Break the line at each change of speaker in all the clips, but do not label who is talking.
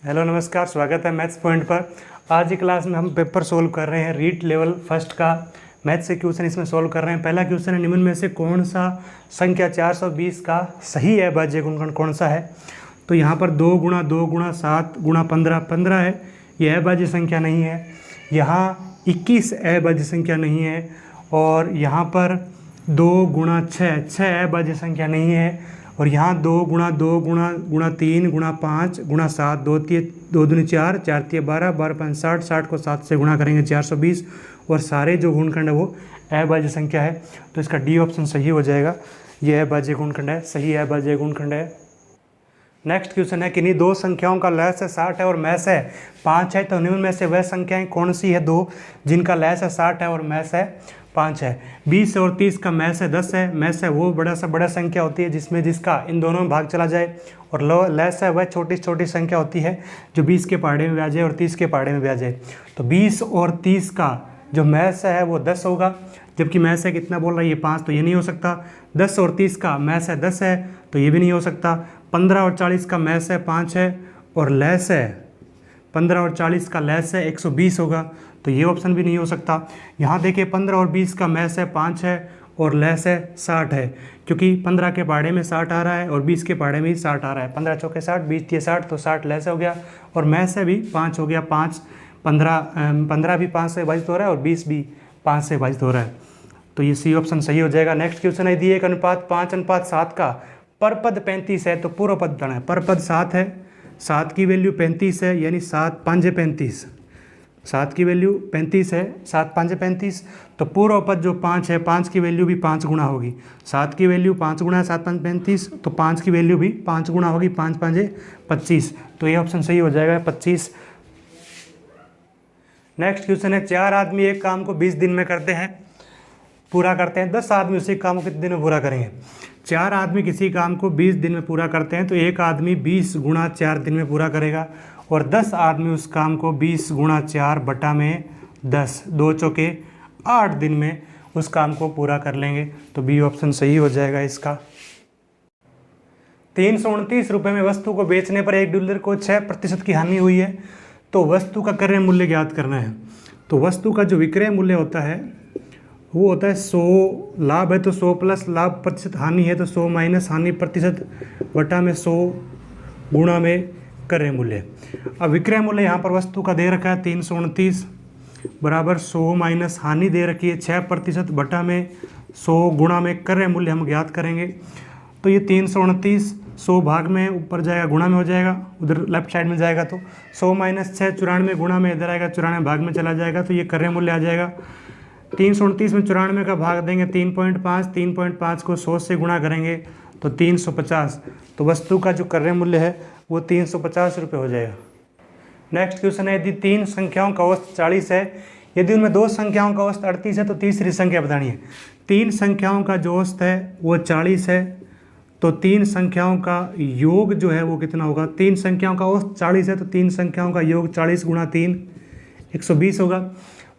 Hello नमस्कार, स्वागत है मैथ्स पॉइंट पर। आज की क्लास में हम पेपर सोल्व कर रहे हैं रीट लेवल फर्स्ट का मैथ्स से क्वेश्चन इसमें सोल्व कर रहे हैं। पहला क्वेश्चन है, निम्न में से कौन सा संख्या 420 का सही अभाज्य गुणनखंड कौन सा है। तो यहाँ पर 2 गुणा 2 गुणा 7 गुणा 15 15 है, यह अभाज्य संख्या नहीं है। यहाँ 21 अभाज्य संख्या नहीं है, और यहाँ पर 2 गुणा 6 6 अभाज्य संख्या नहीं है, और यहाँ 2 गुणा 2 गुणा 3 गुणा 5 गुणा 7 2 दूनी 4 4 3 12 12 5 60 60 को 7 से गुणा करेंगे 420, और सारे जो गुणनखंड है वो अभाज्य संख्या है। तो इसका डी ऑप्शन सही हो जाएगा, ये अभाज्य गुणनखंड है, सही अभाज्य गुणनखंड है। नेक्स्ट क्वेश्चन है, किन्हीं दो संख्याओं का लस है 60 है और मैस है 5 है, तो निम्न में से वह संख्याएं कौन सी है दो जिनका लस है 60 है और मैस है 5 है। 20 और 30 का मैस है 10 है। मैस है वो बड़ा संख्या होती है जिसका इन दोनों में भाग चला जाए, और लस है वह छोटी संख्या होती है जो 20 के पहाड़े में भी आ जाए और 30 के पहाड़े में भी आ जाए। तो 20 और 30 का जो मैस है वो 10 होगा, जबकि मैस है कितना बोल रहा है ये 5, तो ये नहीं हो सकता। 10 और 30 का मैस है 10 है, तो ये भी नहीं हो सकता। 15 और 40 का मैस है 5 है, और लैस है 15 और 40 का लैस है 120 होगा, तो ये ऑप्शन भी नहीं हो सकता। यहाँ देखिए 15 और 20 का मैस है 5 है और लैस है 60 है, क्योंकि 15 के पहाड़े में 60 आ रहा है और 20 के पहाड़े में भी 60 आ रहा है। 15 चौके 60 20 तिये 60, तो 60 लैस हो गया, और मैस है भी 5 हो गया। 15 भी 5 से विभाजित हो रहा है और 20 भी 5 से विभाजित हो रहा है, तो ये सी ऑप्शन सही हो जाएगा। नेक्स्ट क्वेश्चन है, दिए एक अनुपात 5:7 का परपद 35 है, तो पूर्व पद बताना है। परपद 7 है, 7 की वैल्यू 35 है, यानी 7 5 35, 7 की वैल्यू 35 है, 7 5 35, तो पूर्व पद जो 5 है 5 की वैल्यू भी 5 गुना होगी। 7 की वैल्यू 5 गुना है 7 5 35, तो 5 की वैल्यू भी 5 गुना होगी, 5 5 25, तो ये ऑप्शन सही हो जाएगा 25। नेक्स्ट क्वेश्चन है, 4 आदमी एक काम को 20 दिन में पूरा करते हैं, 10 आदमी उसी काम को कितने दिन में पूरा करेंगे। 4 आदमी किसी काम को 20 दिन में पूरा करते हैं, तो एक आदमी 20 गुणा 4 दिन में पूरा करेगा, और 10 आदमी उस काम को 20 गुणा 4 बटा में 10 2 चौके 8 दिन में उस काम को पूरा कर लेंगे, तो बी ऑप्शन सही हो जाएगा इसका। 329 रुपये में वस्तु को बेचने पर एक डीलर को 6% की हानि हुई है, तो वस्तु का क्रय मूल्य ज्ञात करना है। तो वस्तु का जो विक्रय मूल्य होता है वो होता है 100, लाभ है तो 100 प्लस लाभ प्रतिशत, हानि है तो 100 माइनस हानि प्रतिशत बटा में 100 गुणा में क्रय मूल्य। अब विक्रय मूल्य यहाँ पर वस्तु का दे रखा है 329 बराबर 100 माइनस हानि दे रखी है 6% बटा में 100 गुणा में क्रय मूल्य हम ज्ञात करेंगे। तो ये 329 100 भाग में ऊपर जाएगा, गुणा में हो जाएगा, उधर लेफ्ट साइड में जाएगा, तो 100 माइनस 6 94 गुणा में इधर आएगा, 94 भाग में चला जाएगा, तो ये क्रय मूल्य आ जाएगा। 329 में 94 का भाग देंगे 3.5, 3.5 को 100 से गुणा करेंगे तो 350, तो वस्तु का जो क्रय मूल्य है वो 350 रुपये हो जाएगा। नेक्स्ट क्वेश्चन है, यदि 3 संख्याओं का औसत 40 है, यदि उनमें 2 संख्याओं का औसत 38 है, तो तीसरी संख्या बतानी है। 3 संख्याओं का जो औसत है वो 40 है, तो 3 संख्याओं का योग जो है वो कितना होगा। 3 संख्याओं का औसत 40 है, तो 3 संख्याओं का योग 40 गुणा 3 120 होगा।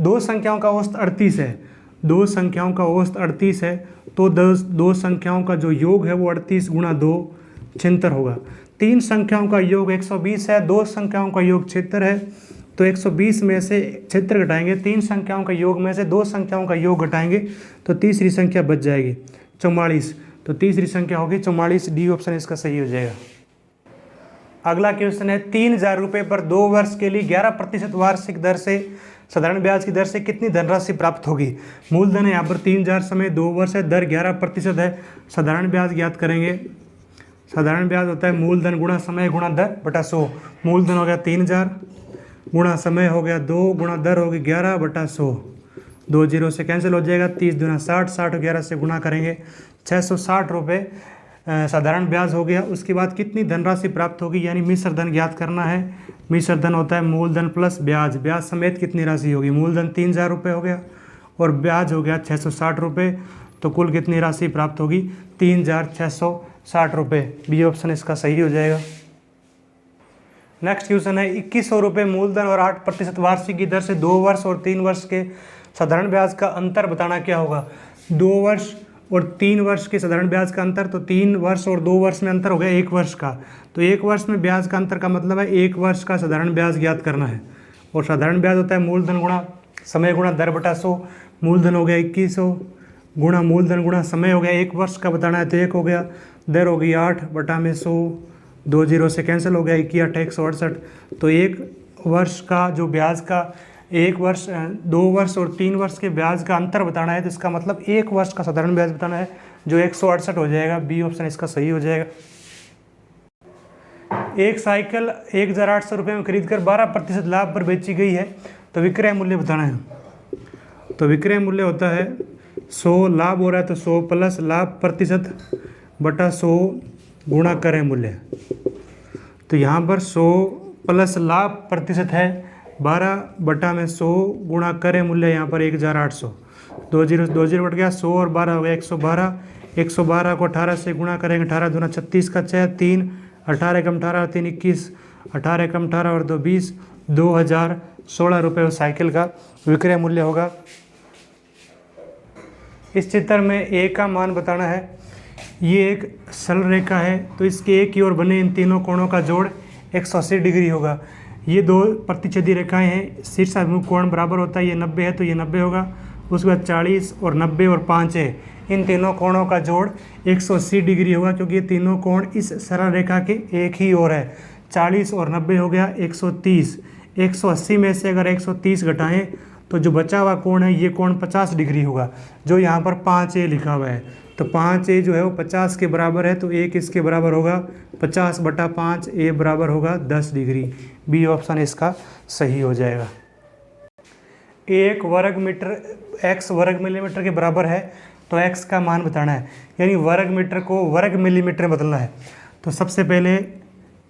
2 संख्याओं का औसत 38 है, 2 संख्याओं का औसत 38 है, तो 2 संख्याओं का जो योग है वो 38 गुणा 2 76 होगा। 3 संख्याओं का योग 120 है, 2 संख्याओं का योग 76 है, तो 120 में से 76 घटाएंगे, 3 संख्याओं का योग में से 2 संख्याओं का योग घटाएंगे, तो तीसरी संख्या बच जाएगी 44, तो तीसरी संख्या होगी 44, डी ऑप्शन इसका सही हो जाएगा। अगला क्वेश्चन है, 3000 रुपये पर 2 वर्ष के लिए 11% वार्षिक दर से साधारण ब्याज की दर से कितनी धनराशि प्राप्त होगी। मूलधन है यहाँ पर 3000 समय 2 वर्ष है, दर 11% है। साधारण ब्याज ज्ञात करेंगे। साधारण ब्याज होता है मूलधन गुणा समय गुणा दर बटा 100। मूलधन हो गया 3000 गुणा समय हो गया 2 गुणा दर होगी 11 बटा 100, 2 0 से कैंसिल हो जाएगा, 30 दूना 60, 60 11 से गुणा करेंगे 660 रुपये साधारण ब्याज हो गया। उसके बाद कितनी धनराशि प्राप्त होगी, यानी मिश्र धन ज्ञात करना है। मिश्र धन होता है मूलधन प्लस ब्याज, ब्याज समेत कितनी राशि होगी। मूलधन 3000 रुपये हो गया और ब्याज हो गया 660 रुपये, तो कुल कितनी राशि प्राप्त होगी 3660 रुपये। बी ऑप्शन इसका सही हो जाएगा। नेक्स्ट क्वेश्चन है, 2100 रुपये मूलधन और 8% वार्षिक की दर से 2 वर्ष और 3 वर्ष के साधारण ब्याज का अंतर बताना क्या होगा। 2 वर्ष और 3 वर्ष के साधारण ब्याज का अंतर, तो 3 वर्ष और 2 वर्ष में अंतर हो गया 1 वर्ष का। तो 1 वर्ष में ब्याज का अंतर का मतलब है 1 वर्ष का साधारण ब्याज ज्ञात करना है। और साधारण ब्याज होता है मूलधन गुणा समय गुणा दर बटा 100। मूलधन हो गया 2100 गुणा मूलधन गुणा समय हो गया 1 वर्ष का बताना है तो 1 हो गया, दर हो गई 8 बटा में 100, 2 जीरो से कैंसिल हो गया, 21 168। तो 1 वर्ष का जो ब्याज का 1 वर्ष 2 वर्ष और 3 वर्ष के ब्याज का अंतर बताना है, तो इसका मतलब 1 वर्ष का साधारण ब्याज बताना है जो 168 हो जाएगा। बी ऑप्शन इसका सही हो जाएगा। एक साइकिल 1800 रुपये में खरीद कर 12% लाभ पर बेची गई है, तो विक्रय मूल्य बताना है। तो विक्रय मूल्य होता है 100, लाभ हो रहा है तो 100 प्लस लाभ प्रतिशत बटा 100 गुणा क्रय मूल्य। तो यहाँ पर 100 प्लस लाभ प्रतिशत है 12 बटा में 100 गुणा क्रय मूल्य, यहाँ पर 1800, 2 जीरो कट गया, 100 और 12 हो गया 112। 112 को 18 से गुणा करेंगे, 18 दूना 36 का 6, 3 18 कम 18 3 21, 18 कम 18 और 2 20, 2016 रुपये उस साइकिल का विक्रय मूल्य होगा। इस चित्र में ए का मान बताना है। ये एक सरल रेखा है, तो इसके एक की ओर बने इन तीनों कोणों का जोड़ 180 डिग्री होगा। ये 2 प्रतिच्छेदी रेखाएं हैं, शीर्षाभिमुख कोण बराबर होता है, ये 90 है तो ये 90 होगा। उसके बाद 40 और 90 और 5 है, इन तीनों कोणों का जोड़ 180 डिग्री होगा, क्योंकि ये तीनों कोण इस सरल रेखा के एक ही ओर है। 40 और 90 हो गया 130। 180 में से अगर 130 घटाएं तो जो बचा हुआ कोण है ये कोण 50 डिग्री होगा, जो यहाँ पर 5a लिखा हुआ है। तो 5a जो है वो 50 के बराबर है, तो a किसके बराबर होगा 50 बटा 5, a बराबर होगा 10 डिग्री। बी ऑप्शन इसका सही हो जाएगा। 1 वर्ग मीटर x वर्ग मिलीमीटर के बराबर है, तो x का मान बताना है, यानी वर्ग मीटर को वर्ग मिलीमीटर में बदलना है। तो सबसे पहले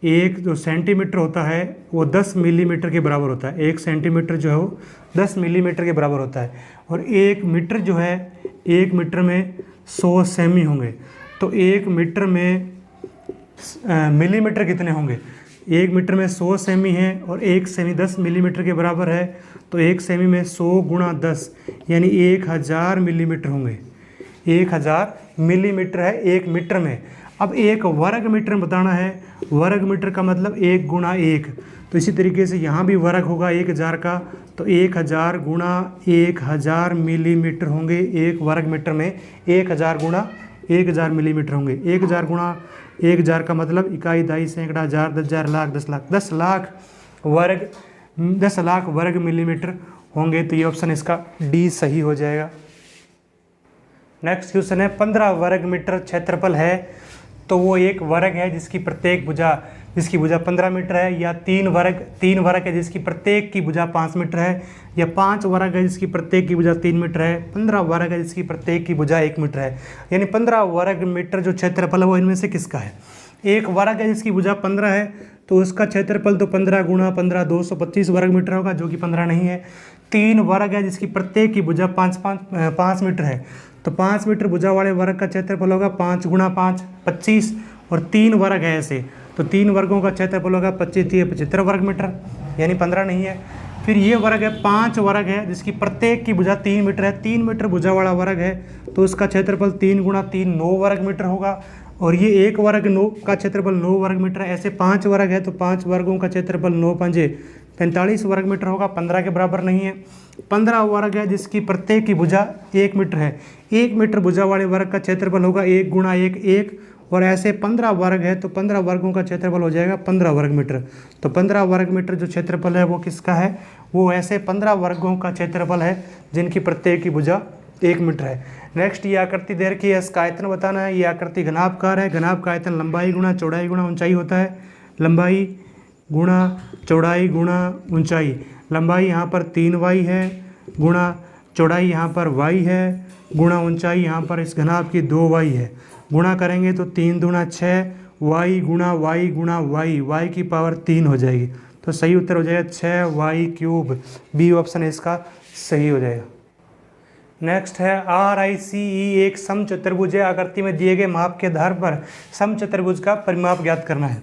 एक जो सेंटीमीटर होता है वो 10 मिलीमीटर के बराबर होता है। 1 सेंटीमीटर जो है वो 10 मिलीमीटर के बराबर होता है। और 1 मीटर जो है, 1 मीटर में 100 सेमी होंगे। तो 1 मीटर में मिलीमीटर कितने होंगे? 1 मीटर में 100 सेमी है और 1 सेमी 10 मिलीमीटर के बराबर है, तो 1 सेमी में 100 गुणा 10 यानी 1000 मिलीमीटर होंगे। 1000 मिलीमीटर है 1 मीटर में। अब 1 वर्ग मीटर बताना है, वर्ग मीटर का मतलब 1 गुणा 1। तो इसी तरीके से यहाँ भी वर्ग होगा 1000 का, तो 1000 गुणा 1000 मिलीमीटर होंगे 1 वर्ग मीटर में। 1000 गुणा 1000 मिलीमीटर होंगे। 1000 गुणा 1000 का मतलब इकाई, दाई, सैकड़ा, हजार, 10,000, लाख, 10 लाख, 10 लाख वर्ग मिलीमीटर होंगे। तो ये ऑप्शन इसका डी सही हो जाएगा। नेक्स्ट क्वेश्चन है 15 वर्ग मीटर क्षेत्रफल है, तो वो एक वर्ग है जिसकी भुजा 15 मीटर है, या 3 वर्ग है जिसकी प्रत्येक की भुजा 5 मीटर है, या 5 वर्ग है जिसकी प्रत्येक की भुजा 3 मीटर है, 15 वर्ग है जिसकी प्रत्येक की भुजा 1 मीटर है। यानी 15 वर्ग मीटर जो क्षेत्रफल है वो इनमें से किसका है? 1 वर्ग है जिसकी भुजा 15 है, तो उसका क्षेत्रफल तो 15 गुणा 15 225 वर्ग मीटर होगा, जो कि 15 नहीं है। 3 वर्ग है जिसकी प्रत्येक की भुजा 5 मीटर है, तो 5 मीटर भुजा वाले वर्ग का क्षेत्रफल होगा 5 गुणा 5 25। और 3 वर्ग है ऐसे, तो 3 वर्गों का क्षेत्रफल होगा 75 वर्ग मीटर, यानी 15 नहीं है। फिर ये वर्ग है 5 वर्ग है जिसकी प्रत्येक की भुजा 3 मीटर है, 3 मीटर भुजा वाला वर्ग है, तो उसका क्षेत्रफल 3 गुणा 3 9 वर्ग मीटर होगा। और ये 1 वर्ग 9 का क्षेत्रफल 9 वर्ग मीटर है। ऐसे 5 वर्ग है, तो 5 वर्गों का क्षेत्रफल 9 पंजे 45 वर्ग मीटर होगा, 15 के बराबर नहीं है। 15 वर्ग है जिसकी प्रत्येक की भुजा 1 मीटर है, 1 मीटर भुजा वाले वर्ग का क्षेत्रफल होगा 1 गुणा 1 1। और ऐसे 15 वर्ग है, तो 15 वर्गों का क्षेत्रफल हो जाएगा 15 वर्ग मीटर। तो 15 वर्ग मीटर जो क्षेत्रफल है वो किसका है? वो ऐसे 15 वर्गों का क्षेत्रफल है जिनकी प्रत्येक की भुजा 1 मीटर है। नेक्स्ट, ये आकृति दे रखी है, इसका आयतन बताना है। ये आकृति घनाभकार है। घनाभ का आयतन लंबाई गुणा चौड़ाई गुणा ऊंचाई होता है। लंबाई गुणा चौड़ाई गुणा ऊंचाई। लंबाई यहाँ पर 3y है, गुणा चौड़ाई यहाँ पर y है, गुणा ऊंचाई यहाँ पर इस घनाभ की 2y है। गुणा करेंगे तो 3 दूना 6, y गुणा y की पावर 3 हो जाएगी। तो सही उत्तर हो जाएगा 6y³। बी ऑप्शन इसका सही हो जाएगा। नेक्स्ट है RICE एक समचतुर्भुज है। आकृति में दिए गए माप के आधार पर समचतुर्भुज का परिमाप ज्ञात करना है।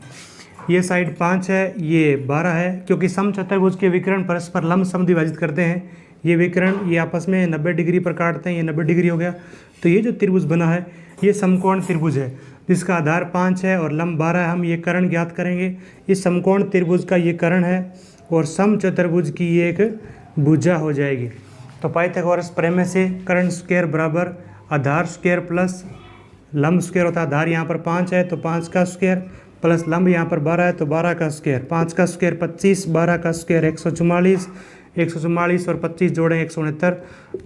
ये साइड 5 है, ये 12 है, क्योंकि समचतुर्भुज के विकर्ण परस्पर लंब समद्विभाजित करते हैं। ये विकर्ण ये आपस में 90 डिग्री पर काटते हैं, ये 90 डिग्री हो गया। तो ये जो त्रिभुज बना है ये समकोण त्रिभुज है जिसका आधार 5 है और लंब 12 है। हम ये कर्ण ज्ञात करेंगे। इस समकोण त्रिभुज का ये कर्ण है और समचतुर्भुज की ये एक भुजा हो जाएगी। तो पाइथागोरस प्रमेय से कर्ण स्क्वायर बराबर आधार स्क्वायर प्लस लंब स्क्वायर होता है। आधार यहाँ पर 5 है तो 5 का स्क्वायर प्लस लंब यहाँ पर 12 है तो 12 का स्क्वायर। 5 का स्क्वायर 25, 12 का स्क्वायर 144, 144 और 25 जोड़ें 169।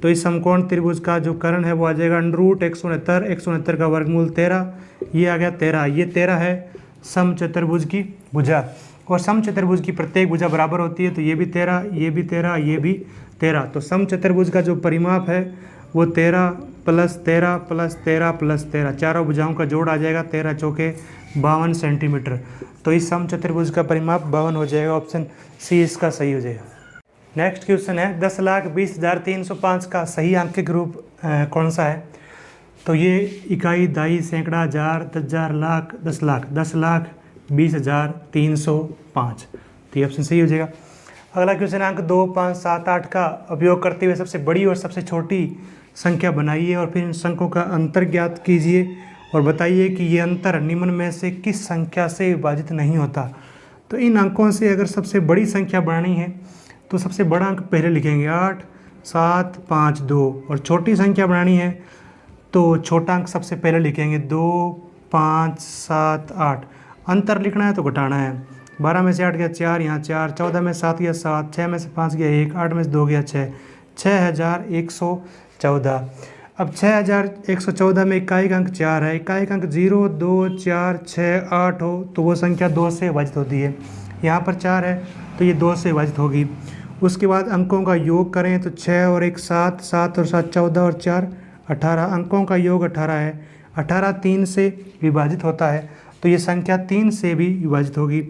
तो इस समकोण त्रिभुज का जो कर्ण है वो आ जाएगा √ 169, 169 का वर्गमूल 13, ये आ गया 13। ये 13 है समचतुर्भुज की भुजा और समचतुर्भुज की प्रत्येक भुजा बराबर होती है। तो ये भी 13, ये भी 13, ये भी 13। तो समचतुर्भुज का जो परिमाप है वो 13 + 13 + 13 + 13, चारों भुजाओं का जोड़ आ जाएगा 13 चौके 52 सेंटीमीटर। तो इस समचतुर्भुज का परिमाप 52 हो जाएगा। ऑप्शन सी इसका सही हो जाएगा। नेक्स्ट क्वेश्चन है 10,20,305 का सही आंकिक रूप कौन सा है? तो ये इकाई, दाई, सैकड़ा, हजार, 10,000, लाख, 10 लाख, 10,20,305। तो ये ऑप्शन सही हो जाएगा। अगला क्वेश्चन अंक 2, 5, 7, 8 का उपयोग करते हुए सबसे बड़ी और सबसे छोटी संख्या बनाइए और फिर इन संख्याओं का अंतर ज्ञात कीजिए और बताइए कि ये अंतर निम्न में से किस संख्या से विभाजित नहीं होता। तो इन अंकों से अगर सबसे बड़ी संख्या बनानी है तो सबसे बड़ा अंक पहले लिखेंगे 8, 7, 5, 2 और छोटी संख्या बनानी है तो छोटा अंक सबसे पहले लिखेंगे 2, 5, 7, 8। अंतर लिखना है तो घटाना है। 12 में से 8 गया 4, यहाँ 4, 14 में 7 गया 7, 6 में से 5 गया 1, 8 में से 2 गया 6, 6,114। अब 6,114 में इकाई का अंक 4 है। इकाई का अंक 0, 2, 4, 6, 8 हो तो वो संख्या 2 से विभाजित होती है। यहाँ पर 4 है तो ये 2 से विभाजित होगी। उसके बाद अंकों का योग करें तो 6 और 1 7, 7 और 7 14 और 4 18। अंकों का योग 18 है। 18 3 से विभाजित होता है तो ये संख्या 3 से भी विभाजित होगी।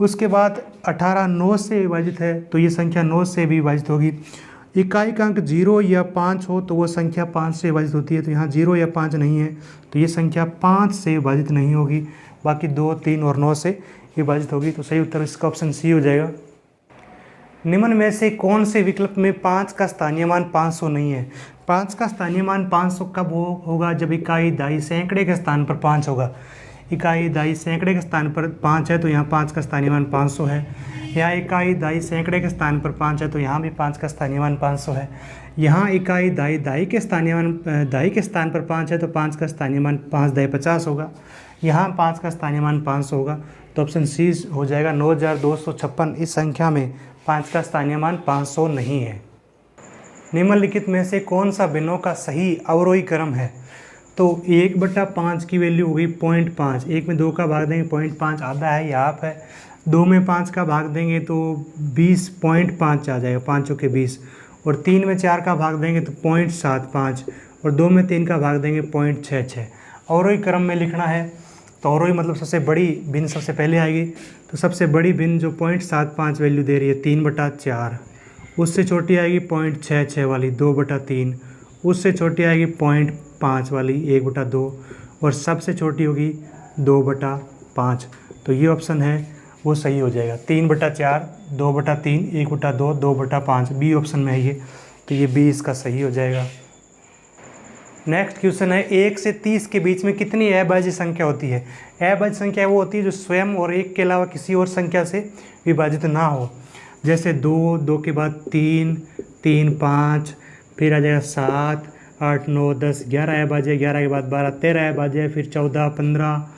उसके बाद 18 9 से विभाजित है तो ये संख्या 9 से भी विभाजित होगी। इकाई का अंक 0 या 5 हो तो वो संख्या 5 से विभाजित होती है। तो यहाँ 0 या 5 नहीं है तो ये संख्या 5 से विभाजित नहीं होगी, बाकी 2, 3 और 9 से विभाजित होगी। तो सही उत्तर इसका ऑप्शन सी हो जाएगा। निम्न में से कौन से विकल्प में 5 का स्थानीय मान 500 नहीं है? 5 का स्थानीय मान 500 कब होगा? जब इकाई, दाई, सैकड़े के स्थान पर 5 होगा। इकाई, दाई, सैकड़े के स्थान पर 5 है तो यहाँ 5 का स्थानीय मान 500 है। यहाँ इकाई, दाई, सैकड़े के स्थान पर 5 है तो यहाँ भी 5 का स्थानीय मान 500 है। यहाँ इकाई, दाई, दाई के स्थान पर 5 है तो 5 का स्थानीय मान 5 दाई 50 होगा। यहाँ 5 का स्थानीय मान 500 होगा। तो ऑप्शन सी हो जाएगा। 9,256 इस संख्या में 5 का स्थानीय मान 500 नहीं है। निम्नलिखित में से कौन सा भिन्नों का सही अवरोही क्रम है? तो 1/5 की वैल्यू होगी 0.5। 1 में 2 का भाग देंगे 0.5 आधा है या हाफ है। 2 में 5 का भाग देंगे तो 20.5 आ जाएगा, 5 चौके 20। और 3 में 4 का भाग देंगे तो 0.75 और 2 में 3 का भाग देंगे 0.66। अवरोही क्रम में लिखना है तो अवरोही मतलब सबसे बड़ी भिन्न सबसे पहले आएगी। तो सबसे बड़ी भिन्न जो 0.75 वैल्यू दे रही है 3/4, उससे छोटी आएगी 0.66 वाली 2/3, उससे छोटी आएगी 0.5 वाली 1/2 और सबसे छोटी होगी 2/5। तो ये ऑप्शन है वो सही हो जाएगा। 3/4, 2/3, 1/2, 2/5 बी ऑप्शन में है ये। तो ये बी इसका सही हो जाएगा। नेक्स्ट क्वेश्चन है 1 से 30 के बीच में कितनी अभाज्य संख्या होती है? अभाज्य संख्या वो होती है जो स्वयं और 1 के अलावा किसी और संख्या से विभाजित ना हो। जैसे 2, 2 के बाद 3, 3, 5, फिर आ जाएगा 7, 8, 9, 10, 11 अभाज्य, 11 के बाद 12, 13 अभाज्य है, फिर 14, 15,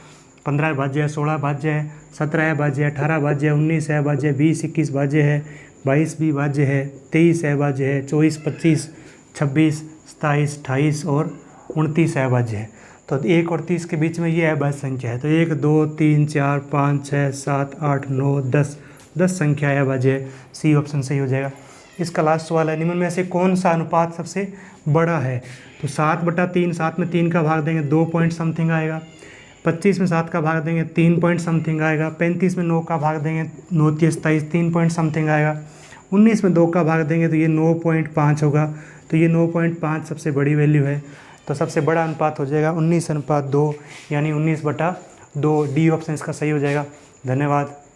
15 भाज्य है, 16 भाज्य है, 17 भाज्य है, 18 भाज्य है, 19 भाज्य है, 20, 21 भाज्य है, 22 भी भाज्य है, 23 भाज्य है, 24, 25, 26, 27, 28 और 29 अभाज्य है। तो 1 और 30 के बीच में ये अभाज्य संख्या है। तो 1, 2, 3, 4, 5, 6, 7, 8, 9, 10 संख्या अभाज्य है। सी ऑप्शन सही हो जाएगा। इसका लास्ट सवाल है निम्न में से कौन सा अनुपात सबसे बड़ा है? तो 7/3, 7 में 3 का भाग देंगे 2 पॉइंट समथिंग आएगा। 25 में 7 का भाग देंगे 3 पॉइंट समथिंग आएगा। 35 में 9 का भाग देंगे 9 × 27, 3 पॉइंट समथिंग आएगा। 19 में 2 का भाग देंगे तो ये 9.5 होगा। तो ये 9.5 सबसे बड़ी वैल्यू है। तो सबसे बड़ा अनुपात हो जाएगा 19:2 यानी 19/2। डी ऑप्शन इसका सही हो जाएगा। धन्यवाद।